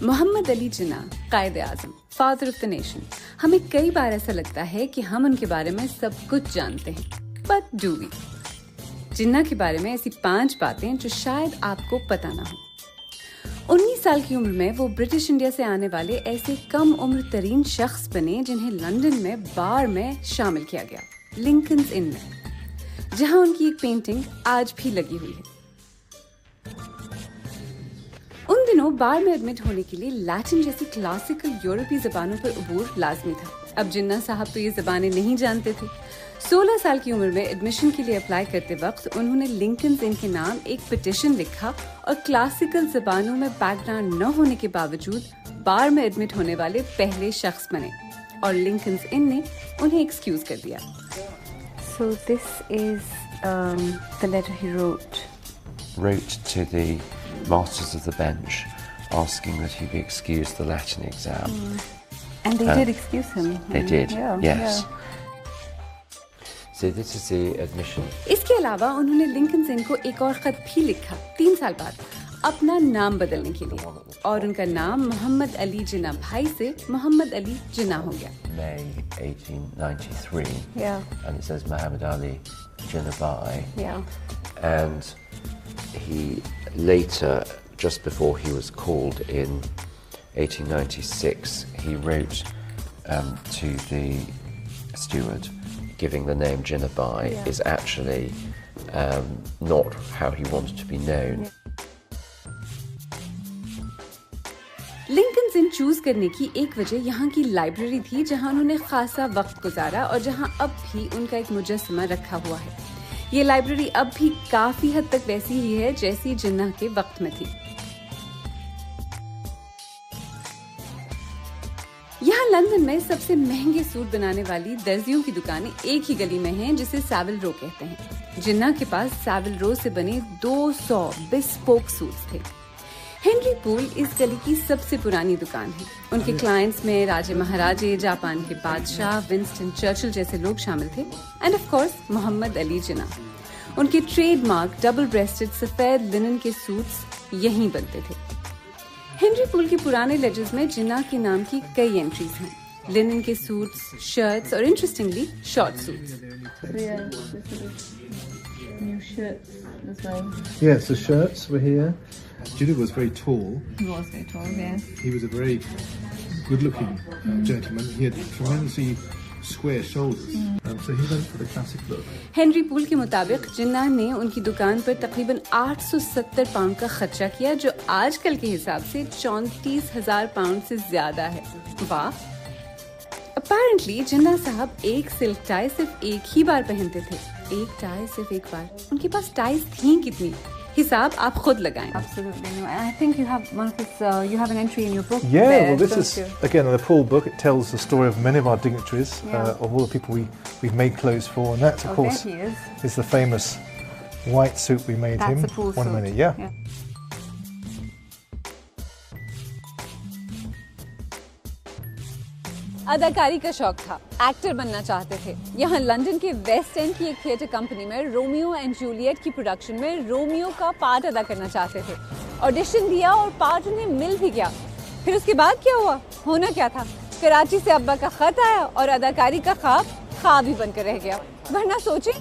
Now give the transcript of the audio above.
मोहम्मद अली जिन्ना, कायदे आज़म, father of the nation. हमें कई बार ऐसा लगता है कि हम उनके बारे में सब कुछ जानते हैं, बट डू वी? जिन्ना के बारे में ऐसी 5 बातें जो शायद आपको पता ना हो। 19 साल की उम्र में वो ब्रिटिश इंडिया से आने वाले ऐसे कम उम्र तरीन शख्स बने जिन्हें लंदन में बार में शामिल किया गया, लिंकन्स इन में, जहां उनकी एक पेंटिंग आज भी लगी हुई है। उन दिनों बार में एडमिट होने के लिए लैटिन जैसी क्लासिकल यूरोपीय जबानों पर उबूर लाजमी था। अब जिन्ना साहब तो ये जबानें नहीं जानते थे। 16 साल की उम्र में एडमिशन के लिए अप्लाई करते वक्त उन्होंने लिंकन्स इन के नाम एक पिटिशन लिखा और क्लासिकल जबानों में बैकग्राउंड न होने के बावजूद बार में एडमिट होने वाले पहले शख्स बने और लिंकन्स इन ने उन्हें एक्सक्यूज कर दिया। So this is the letter he wrote to the Masters of the Bench, asking that he be excused the Latin exam. And they did excuse him. They did, yeah, yes. Yeah. So this is the admission. इसके अलावा उन्होंने Lincoln's इन को एक और खत भी लिखा 3 साल बाद, अपना नाम बदलने के लिए, और उनका नाम मोहम्मद अली जिन्ना भाई से मोहम्मद अली जिन्ना हो गया। May 1893. Yeah. And it says Muhammad Ali Jinnah Bhai. Yeah. And he later, just before he was called in 1896, he wrote to the steward, giving the name Jinnah Bhai is actually not how he wanted to be known. Lincoln's in choose करने की एक वजह यहाँ की library थी, जहाँ उन्होंने खासा वक्त गुजारा और जहाँ अब भी उनका एक मुजस्समा रखा हुआ है। ये लाइब्रेरी अब भी काफी हद तक वैसी ही है जैसी जिन्ना के वक्त में थी। यहाँ लंदन में सबसे महंगे सूट बनाने वाली दर्जियों की दुकानें एक ही गली में हैं, जिसे सैविल रो कहते हैं। जिन्ना के पास सैविल रो से बने 200 बिस्पोक सूट्स थे। हेनरी पूल इस गली की सबसे पुरानी दुकान है। उनके क्लाइंट्स में राजे महाराजे, जापान के बादशाह, विंस्टन चर्चिल जैसे लोग शामिल थे, and of course Mohammad Ali Jinnah. उनके ट्रेडमार्क डबल ब्रेस्टेड सफेद लिनन के सूट्स यहीं बनते थे। हेनरी पूल के पुराने लेजर्स में जिन्ना के नाम की कई एंट्रीज हैं, लिनन के सूट्स, शर्ट्स और interestingly short suits. Yes, the shirts were here. Jinnah was very tall. He was very tall, yes. He was a very good-looking gentleman. He had tremendously square shoulders, so he went for the classic look. Henry pool के मुताबिक जिन्ना ने उनकी दुकान पर तकरीबन 870 pound का खर्चा किया, जो आजकल के हिसाब से 34,000 पाउंड से ज्यादा है। वाह! अपेरेंटली जिन्ना साहब एक सिल्क टाई सिर्फ एक ही बार पहनते थे। एक टाई सिर्फ एक बार। उनके पास टाइज थी कितनी? हिसाब आप खुद लगाएं। Absolutely. No, I think you have one of his, you have an entry in your book. Yeah, there, well, this don't is you? again in the Poole book. It tells the story of many of our dignitaries, of all the people we've made clothes for, and that, of course, there he is the famous white suit we made That's him. the Poole One suit. minute, yeah. अदाकारी का शौक था, actor बनना चाहते थे। यहाँ London के waste and की एक थिएटर कंपनी में रोमियो एंड जूलियट की प्रोडक्शन में रोमियो का पार्ट अदा करना चाहते थे। ऑडिशन दिया और पार्ट उन्हें मिल भी गया। फिर उसके बाद क्या हुआ? होना क्या था? कराची से अब्बा का खत आया और अदाकारी का ख्वाब ही बनकर रह गया। वरना सोचें